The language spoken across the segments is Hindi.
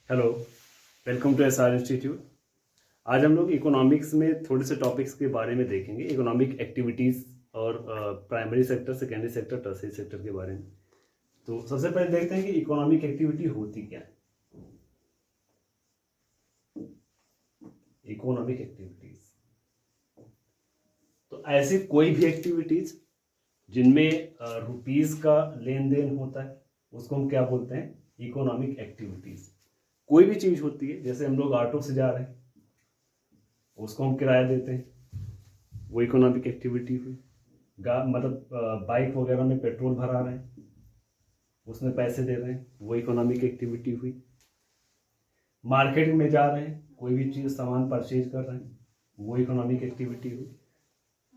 Hello, welcome to SR institute. आज हम लोग इकोनॉमिक्स में थोड़े से टॉपिक्स के बारे में देखेंगे, इकोनॉमिक एक्टिविटीज़ और primary sector, secondary sector, tertiary sector के बारे में। तो सबसे पहले देखते हैं कि इकोनॉमिक एक्टिविटी होती क्या है। इकोनॉमिक एक्टिविटीज़ तो ऐसी कोई भी एक्टिविटीज़ जिनमें रुपीज़ का लेन देन होता है उसको हम क्या बोलते हैं, इकोनॉमिक एक्टिविटीज़। कोई भी चीज़ होती है, जैसे हम लोग ऑटो से जा रहे हैं, उसको हम किराया देते हैं, वो इकोनॉमिक एक्टिविटी हुई। मतलब बाइक वगैरह में पेट्रोल भरा रहे हैं, उसमें पैसे दे रहे हैं, वो इकोनॉमिक एक्टिविटी हुई। मार्केट में जा रहे हैं, कोई भी चीज़ सामान परचेज कर रहे हैं, वो इकोनॉमिक एक्टिविटी हुई।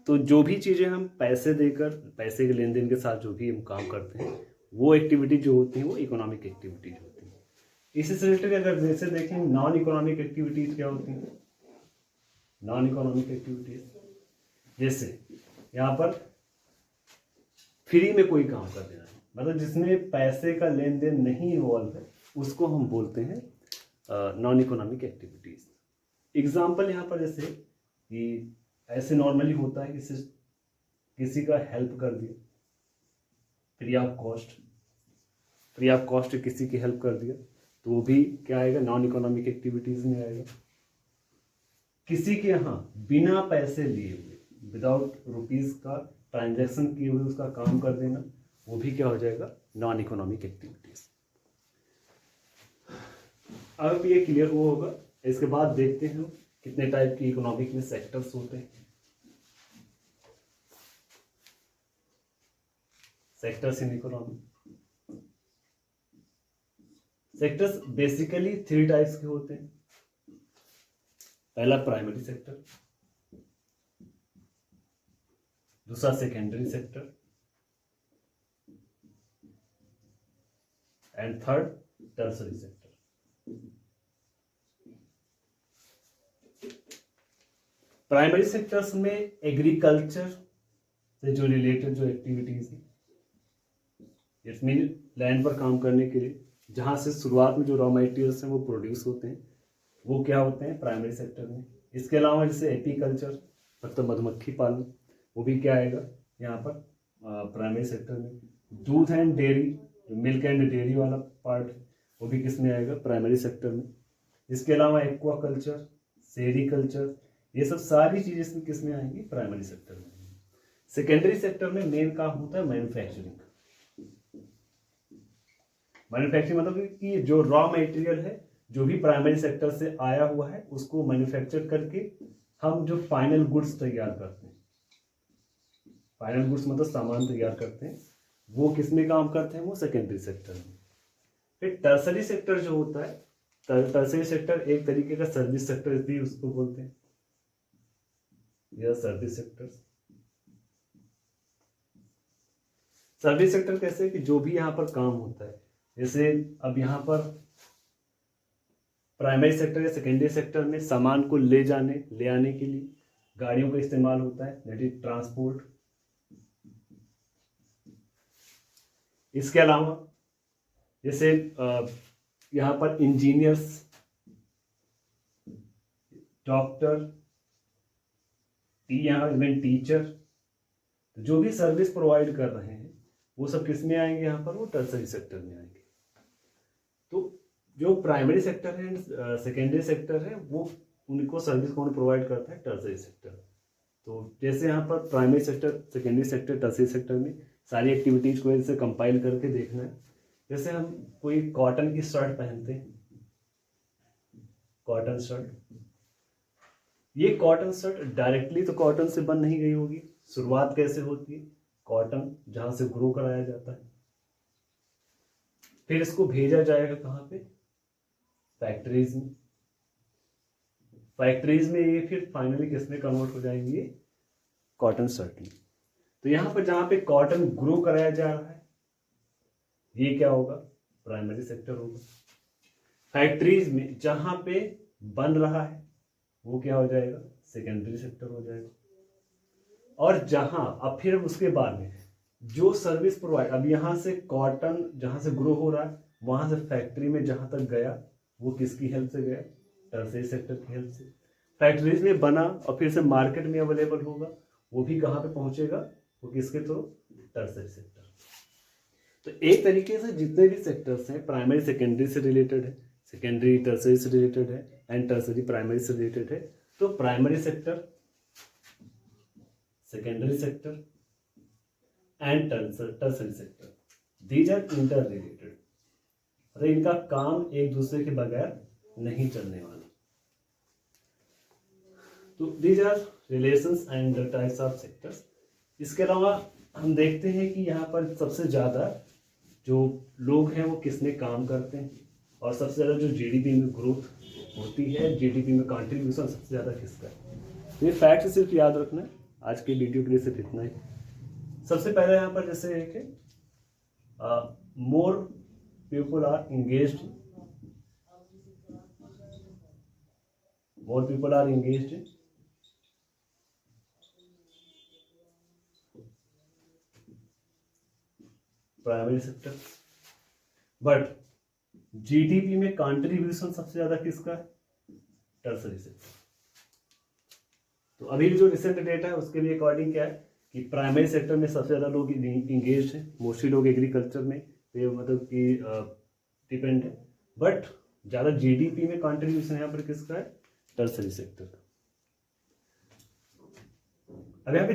तो जो भी चीज़ें हम पैसे देकर, पैसे के लेन देन के साथ जो भी हम काम करते हैं, वो एक्टिविटी जो होती हैं वो इकोनॉमिक एक्टिविटीज होती हैं। इसी से रिलेटेड अगर जैसे देखें, नॉन इकोनॉमिक एक्टिविटीज क्या होती हैं। नॉन इकोनॉमिक एक्टिविटीज जैसे यहाँ पर फ्री में कोई काम कर देना है, मतलब जिसमें पैसे का लेन देन नहीं इन्वॉल्व है, उसको हम बोलते हैं नॉन इकोनॉमिक एक्टिविटीज। एग्जाम्पल यहाँ पर जैसे कि ऐसे नॉर्मली होता है कि किसी का हेल्प कर दिया फ्री ऑफ कॉस्ट, किसी की हेल्प कर दिया, तो वो भी क्या आएगा, नॉन इकोनॉमिक एक्टिविटीज में आएगा। किसी के यहाँ बिना पैसे लिए हुए, विदाउट रुपीज का ट्रांजैक्शन किए हुए उसका काम कर देना, वो भी क्या हो जाएगा, नॉन इकोनॉमिक एक्टिविटीज। अब ये क्लियर हुआ होगा। इसके बाद देखते हैं कितने टाइप की इकोनॉमिक में सेक्टर्स होते हैं। Sectors in economy, sectors basically 3 types के होते हैं। पहला प्राइमरी सेक्टर, दूसरा secondary sector, and third tertiary sector. Primary sectors में एग्रीकल्चर से जो रिलेटेड जो एक्टिविटीज है, इट मीन लैंड पर काम करने के लिए जहां से शुरुआत में जो रॉ मटेरियल्स हैं वो प्रोड्यूस होते हैं, वो क्या होते हैं, प्राइमरी सेक्टर में। इसके अलावा जैसे एपीकल्चर, मतलब मधुमक्खी पालन, वो भी क्या आएगा यहाँ पर, प्राइमरी सेक्टर में। दूध and dairy, milk and dairy वाला पार्ट, वो भी किस में आएगा, प्राइमरी सेक्टर में। इसके अलावा एक्वा कल्चर, सेरिकल्चर, ये सब सारी चीजें किस में आएंगी, प्राइमरी सेक्टर में। सेकेंडरी सेक्टर में मेन काम होता है मैन्युफैक्चरिंग। मैन्युफैक्चरिंग मतलब कि जो रॉ मटेरियल है, जो भी प्राइमरी सेक्टर से आया हुआ है, उसको मैन्युफैक्चर करके हम जो फाइनल गुड्स तैयार करते हैं, फाइनल गुड्स मतलब सामान तैयार करते हैं, वो किस में काम करते हैं, वो सेकेंडरी सेक्टर में। फिर टर्सरी सेक्टर जो होता है, टर्सरी सेक्टर एक तरीके का सर्विस सेक्टर भी उसको बोलते हैं, या सर्विस सेक्टर। सर्विस सेक्टर कैसे कि जो भी यहाँ पर काम होता है, जैसे अब यहाँ पर प्राइमरी सेक्टर या सेकेंडरी सेक्टर में सामान को ले आने के लिए गाड़ियों का इस्तेमाल होता है, दैट इज ट्रांसपोर्ट। इसके अलावा जैसे यहाँ पर इंजीनियर्स, डॉक्टर, यहाँ इवन टीचर, जो भी सर्विस प्रोवाइड कर रहे हैं, वो सब किस में आएंगे यहाँ पर, वो टर्सरी सेक्टर में आएंगे। तो जो प्राइमरी सेक्टर है, सेकेंडरी सेक्टर है, वो उनको सर्विस कौन प्रोवाइड करता है, टर्सरी सेक्टर। तो जैसे यहाँ पर primary sector, secondary sector, tertiary sector में सारी एक्टिविटीज को ऐसे कंपाइल करके देखना है। जैसे हम कोई कॉटन की शर्ट पहनते हैं, कॉटन शर्ट, ये कॉटन शर्ट डायरेक्टली तो कॉटन से बन नहीं गई होगी। शुरुआत कैसे होती है, कॉटन जहां से ग्रो कराया जाता है, फिर इसको भेजा जाएगा कहाँ पे, फैक्ट्रीज में। फैक्ट्रीज में ये फिर फाइनली किसमें कन्वर्ट हो जाएंगे, कॉटन शर्ट में। तो यहाँ पर जहां पे कॉटन ग्रो कराया जा रहा है, ये क्या होगा, प्राइमरी सेक्टर होगा। फैक्ट्रीज में जहां पे बन रहा है, वो क्या हो जाएगा, सेकेंडरी सेक्टर हो जाएगा। और जहां अब फिर उसके बाद में जो सर्विस प्रोवाइड, अब यहां से कॉटन जहां से ग्रो हो रहा है, वहां से फैक्ट्री में जहां तक गया, वो किसकी हेल्प से गया? टर्सरी सेक्टर की हेल्प से। फैक्ट्रीज में बना और फिर से मार्केट में अवेलेबल होगा, वो भी कहाँ पे पहुंचेगा? वो किसके थ्रू? Tertiary sector. तो एक तरीके से जितने भी सेक्टर्स हैं प्राइमरी सेकेंडरी से रिलेटेड है, सेकेंडरी टर्सरी से रिलेटेड है, एंड टर्सरी प्राइमरी से रिलेटेड है। तो primary sector, secondary sector and tertiary sector, these are interrelated. अरे इनका काम एक दूसरे के बगैर नहीं चलने वाला। तो these are relations and types of sectors. इसके अलावा हम देखते हैं कि यहाँ पर सबसे ज़्यादा जो लोग हैं वो किसमें काम करते हैं, और सबसे ज़्यादा जो जीडीपी में ग्रोथ होती है, जीडीपी में कंट्रीब्यूशन सबसे ज़्यादा किसका है। ये फैक्ट सिर्फ याद रखना है। आज के वीडियो के लिए सिर्फ इतना ही। सबसे पहले यहाँ पर जैसे है कि more people are engaged, more people are engaged in primary sector, but GDP में कंट्रीब्यूशन सबसे ज्यादा किसका है? Tertiary sector. तो अभी जो रिसेंट डेटा है उसके लिए अकॉर्डिंग क्या है कि प्राइमरी सेक्टर में सबसे ज्यादा लोग इंगेज हैं, मोस्टली लोग एग्रीकल्चर में मतलब कि डिपेंड है, बट ज्यादा जीडीपी में कंट्रीब्यूशन यहाँ पर किसका है? टर्सरी सेक्टर का। अब यहाँ पे